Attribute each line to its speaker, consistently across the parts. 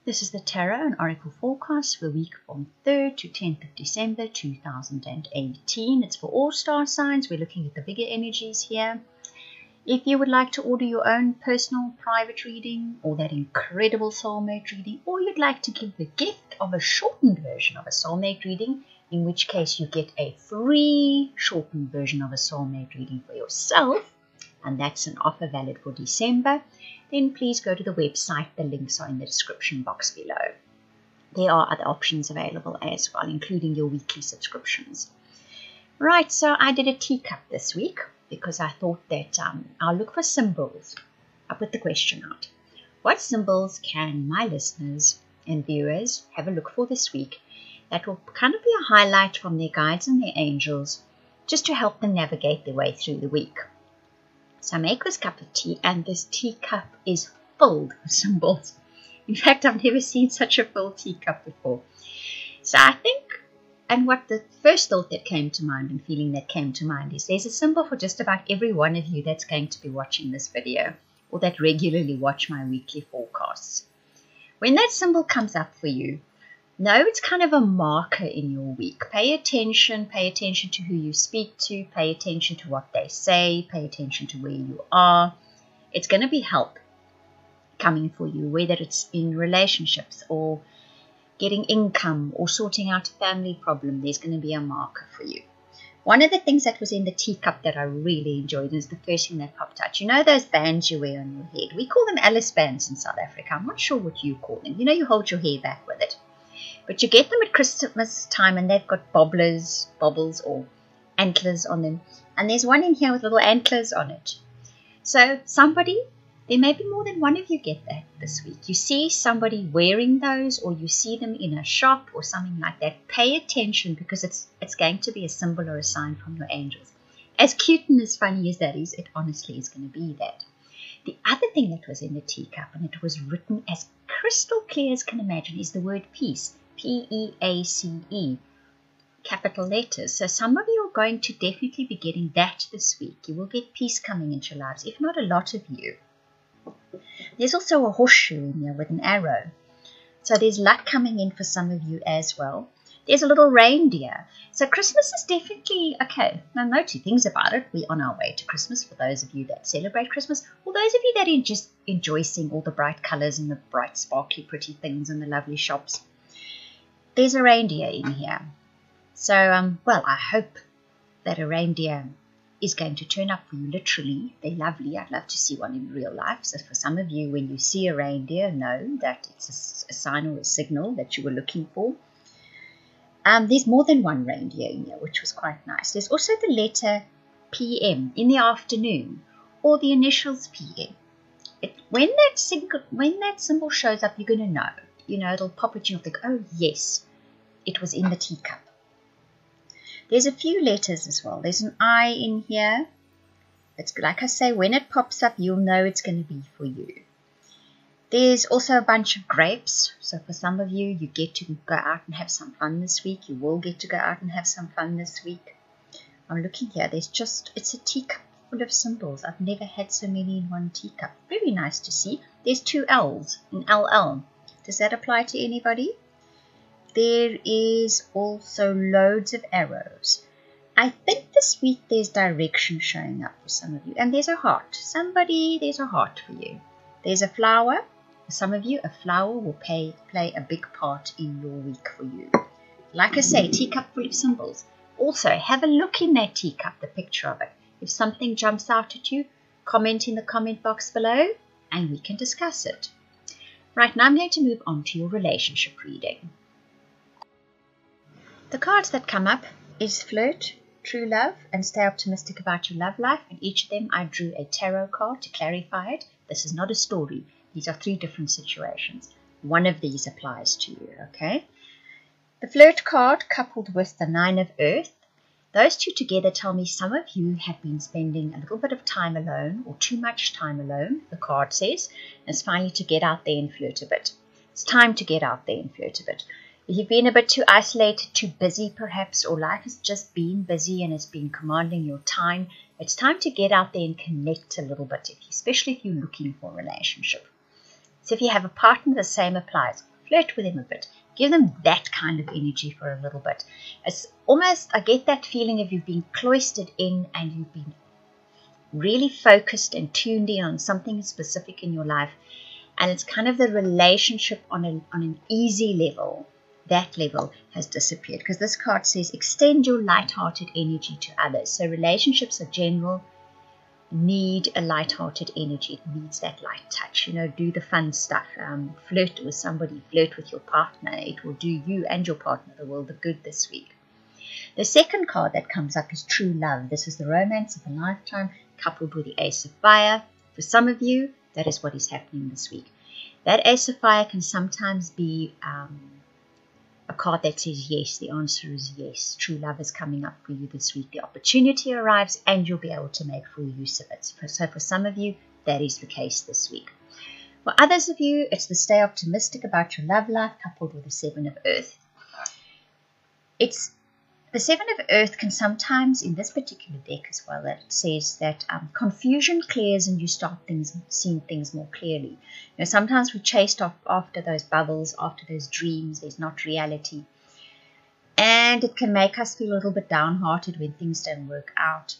Speaker 1: This is the Tarot and Oracle forecast for the week from 3rd to 10th of December 2018. It's for all star signs. We're looking at the bigger energies here. If you would like to order your own personal private reading or that incredible soulmate reading, or you'd like to give the gift of a shortened version of a soulmate reading, in which case you get a free shortened version of a soulmate reading for yourself, and that's an offer valid for December, then please go to the website. The links are in the description box below. There are other options available as well, including your weekly subscriptions. Right, so I did a teacup this week because I thought that I'll look for symbols. I put the question out. What symbols can my listeners and viewers have a look for this week that will kind of be a highlight from their guides and their angels just to help them navigate their way through the week? So I make this cup of tea, and this teacup is filled with symbols. In fact, I've never seen such a full teacup before. So I think, and what the first thought that came to mind and feeling that came to mind is there's a symbol for just about every one of you that's going to be watching this video or that regularly watch my weekly forecasts. When that symbol comes up for you, know it's kind of a marker in your week. Pay attention to who you speak to, pay attention to what they say, pay attention to where you are. It's going to be help coming for you, whether it's in relationships or getting income or sorting out a family problem. There's going to be a marker for you. One of the things that was in the teacup that I really enjoyed is the first thing that popped out. You know those bands you wear on your head? We call them Alice bands in South Africa. I'm not sure what you call them. You know, you hold your hair back with it. But you get them at Christmas time, and they've got bobbles or antlers on them. And there's one in here with little antlers on it. So there may be more than one of you get that this week. You see somebody wearing those, or you see them in a shop or something like that. Pay attention, because it's going to be a symbol or a sign from your angels. As cute and as funny as that is, it honestly is going to be that. The other thing that was in the teacup, and it was written as crystal clear as can imagine, is the word peace. P-E-A-C-E, capital letters. So some of you are going to definitely be getting that this week. You will get peace coming into your lives, if not a lot of you. There's also a horseshoe in here with an arrow. So there's luck coming in for some of you as well. There's a little reindeer. So Christmas is definitely, okay, now know two things about it. We're on our way to Christmas for those of you that celebrate Christmas, or those of you that just enjoy seeing all the bright colours and the bright, sparkly, pretty things in the lovely shops. There's a reindeer in here. So, well, I hope that a reindeer is going to turn up for you, literally. They're lovely. I'd love to see one in real life. So for some of you, when you see a reindeer, know that it's a sign or a signal that you were looking for. There's more than one reindeer in here, which was quite nice. There's also the letter PM in the afternoon, or the initials PM. When that symbol shows up, you're going to know. You know, it'll pop at you and think, oh, yes, it was in the teacup. There's a few letters as well. There's an I in here. It's like I say, when it pops up, you'll know it's going to be for you. There's also a bunch of grapes. So for some of you, you get to go out and have some fun this week. You will get to go out and have some fun this week. I'm looking here. It's a teacup full of symbols. I've never had so many in one teacup. Very nice to see. There's two L's, an LL. Does that apply to anybody? There is also loads of arrows. I think this week there's direction showing up for some of you. And there's a heart. There's a heart for you. There's a flower. For some of you, a flower will play a big part in your week for you. Like I say, teacup full of symbols. Also, have a look in that teacup, the picture of it. If something jumps out at you, comment in the comment box below and we can discuss it. Right, now I'm going to move on to your relationship reading. The cards that come up is Flirt, True Love, and Stay Optimistic About Your Love Life. And each of them I drew a tarot card to clarify it. This is not a story. These are 3 different situations. One of these applies to you, okay? The Flirt card coupled with the 9 of Earth. Those two together tell me some of you have been spending a little bit of time alone, or too much time alone, the card says. It's finally to get out there and flirt a bit. It's time to get out there and flirt a bit. If you've been a bit too isolated, too busy perhaps, or life has just been busy and has been commanding your time, it's time to get out there and connect a little bit, especially if you're looking for a relationship. So if you have a partner, the same applies. Flirt with them a bit. Give them that kind of energy for a little bit. It's almost, I get that feeling of you've been cloistered in and you've been really focused and tuned in on something specific in your life. And it's kind of the relationship on an easy level. That level has disappeared. Because this card says, extend your light-hearted energy to others. So relationships are general. Need a light-hearted energy. It needs that light touch. Do the fun stuff. Flirt with somebody. Flirt with your partner. It will do you and your partner the world of good this week. The second card that comes up is true love. This is the romance of a lifetime coupled with the Ace of Fire. For some of you, that is what is happening this week. That Ace of Fire can sometimes be a card that says yes. The answer is yes. True love is coming up for you this week. The opportunity arrives and you'll be able to make full use of it. So for some of you, that is the case this week. For others of you, it's the stay optimistic about your love life coupled with the Seven of Earth. The Seven of Earth can sometimes, in this particular deck as well, that it says that confusion clears and you start seeing things more clearly. Sometimes we chased off after those bubbles, after those dreams. There's not reality. And it can make us feel a little bit downhearted when things don't work out.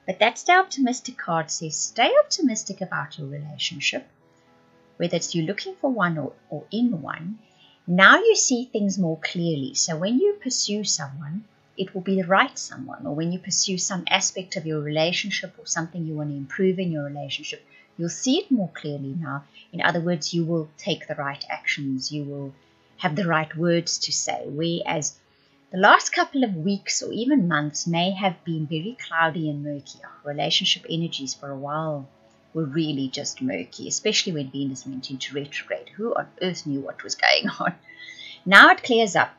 Speaker 1: But that Stay Optimistic card says stay optimistic about your relationship, whether it's you're looking for one or in one. Now you see things more clearly. So when you pursue someone, it will be the right someone. Or when you pursue some aspect of your relationship or something you want to improve in your relationship, you'll see it more clearly now. In other words, you will take the right actions. You will have the right words to say. Whereas the last couple of weeks or even months may have been very cloudy and murky. Our relationship energies for a while were really just murky, especially when Venus went into retrograde. Who on earth knew what was going on? Now it clears up.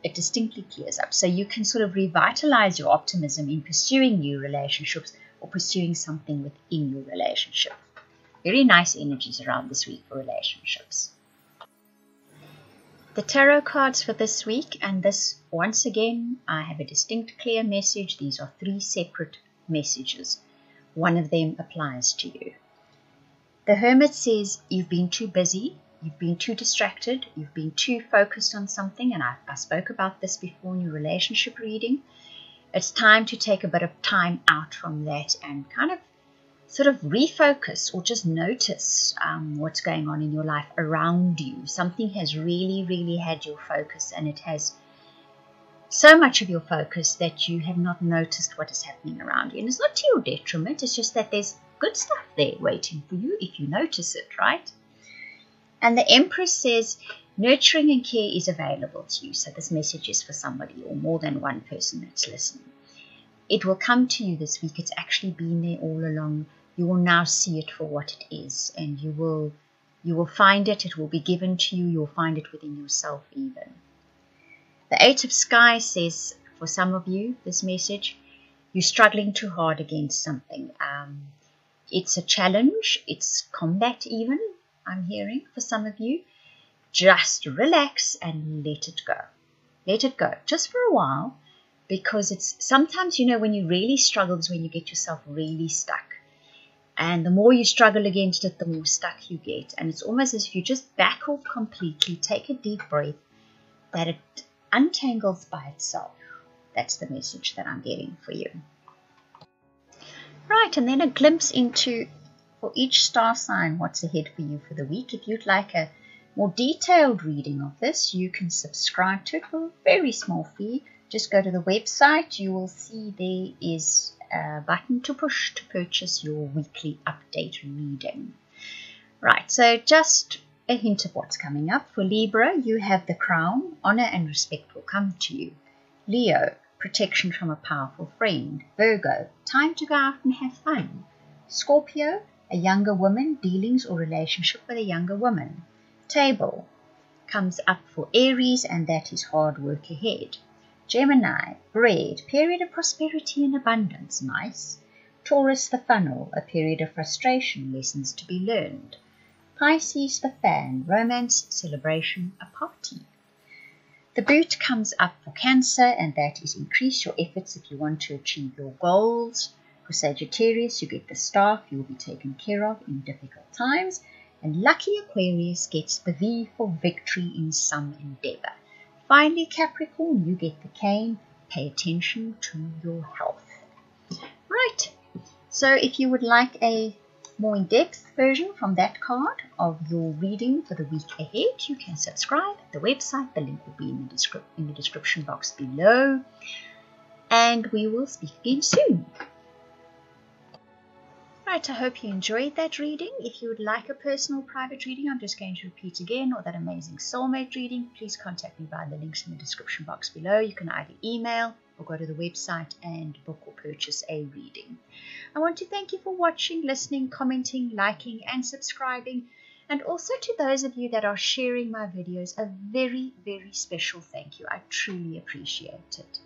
Speaker 1: It distinctly clears up. So you can sort of revitalize your optimism in pursuing new relationships or pursuing something within your relationship. Very nice energies around this week for relationships. The tarot cards for this week, and this, once again, I have a distinct, clear message. These are 3 separate messages. One of them applies to you. The Hermit says you've been too busy. You've been too distracted, you've been too focused on something, and I spoke about this before in your relationship reading. It's time to take a bit of time out from that and kind of sort of refocus or just notice what's going on in your life around you. Something has really, really had your focus, and it has so much of your focus that you have not noticed what is happening around you. And it's not to your detriment, it's just that there's good stuff there waiting for you if you notice it, right? And the Empress says, nurturing and care is available to you. So this message is for somebody or more than one person that's listening. It will come to you this week. It's actually been there all along. You will now see it for what it is. And you will find it. It will be given to you. You'll find it within yourself even. The Eight of Sky says, for some of you, this message, you're struggling too hard against something. It's a challenge. It's combat even. I'm hearing for some of you. Just relax and let it go. Let it go just for a while, because it's sometimes, when you really struggle is when you get yourself really stuck. And the more you struggle against it, the more stuck you get. And it's almost as if you just back off completely, take a deep breath, that it untangles by itself. That's the message that I'm getting for you. Right, and then a glimpse into for each star sign what's ahead for you for the week. If you'd like a more detailed reading of this, you can subscribe to it for a very small fee. Just go to the website. You will see there is a button to push to purchase your weekly update reading. Right, so just a hint of what's coming up. For Libra, you have the Crown. Honor and respect will come to you. Leo, protection from a powerful friend. Virgo, time to go out and have fun. Scorpio, a younger woman, dealings or relationship with a younger woman. Table comes up for Aries, and that is hard work ahead. Gemini, bread, period of prosperity and abundance, nice. Taurus, the funnel, a period of frustration, lessons to be learned. Pisces, the fan, romance, celebration, a party. The boot comes up for Cancer, and that is increase your efforts if you want to achieve your goals. For Sagittarius, you get the staff, you will be taken care of in difficult times. And lucky Aquarius gets the V for victory in some endeavor. Finally, Capricorn, you get the cane. Pay attention to your health. Right. So if you would like a more in-depth version from that card of your reading for the week ahead, you can subscribe at the website. The link will be in the description box below. And we will speak again soon. Right, I hope you enjoyed that reading. If you would like a personal private reading, I'm just going to repeat again, or that amazing soulmate reading, please contact me via the links in the description box below. You can either email or go to the website and book or purchase a reading. I want to thank you for watching, listening, commenting, liking, and subscribing. And also to those of you that are sharing my videos, a very, very special thank you. I truly appreciate it.